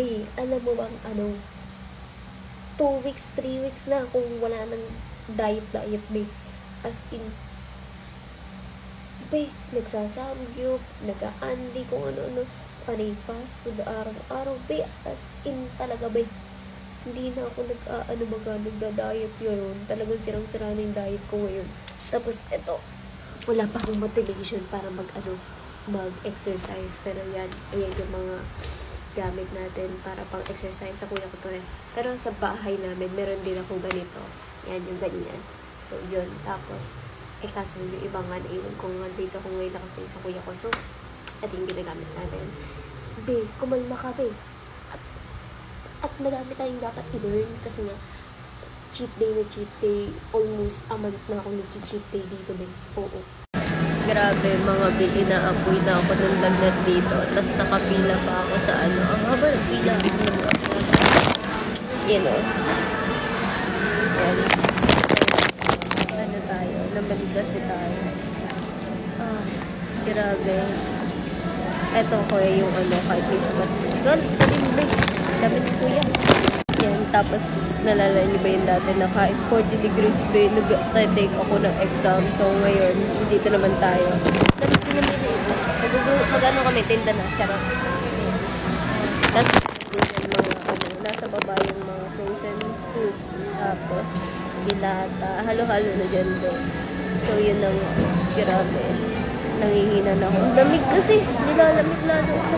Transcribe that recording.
Be, alam mo bang 2 weeks, 3 weeks na kung wala nang diet, be. As in, be, nagsasamgyup, nag-aandi, kung ano-ano, fast food, araw-araw, be. As in, talaga, be. Hindi na ako nagda-diet yun. Talagang sirang-sira na yung diet ko ngayon. Tapos, eto, wala pa akong motivation para mag-exercise. Pero yan, ayan yung mga gamit natin para pang-exercise. Sa kuya ko to eh. Pero sa bahay namin, meron din ako ganito. Yan, yung ganyan. So, yun. Tapos, kaso yung ibang nga naiwan kung dito ko ngayon nakastay sa kuya ko. So, ito yung ginagamit natin. Be, kumalma ka, be. At madami tayong dapat i-learn kasi nga, cheat day, almost a month na ako nag-cheat day dito, be. Oo. Grabe, mga be, inaapoy na ako ng lagnat dito. Tapos nakapila pa ako sa ano. Ang haba ng pila. Yan o. Yan. Ano tayo? Namalig kasi tayo. Grabe. Eto ko yung kahit may sabat. Talimbe. Damit ko yan. Yan, tapos nalala niyo ba yung dati na kahit 40 degrees ba, nag-take ako ng exam. So ngayon, dito naman tayo. Tapos mag-ano kami, tinda na. Charot. Tapos nasa baba yung mga frozen foods. Tapos, dilata. Halo-halo na dyan doon. So yun ang grabe. Nangihina na ako. Ang lamig kasi. Nilalamig lalo ako.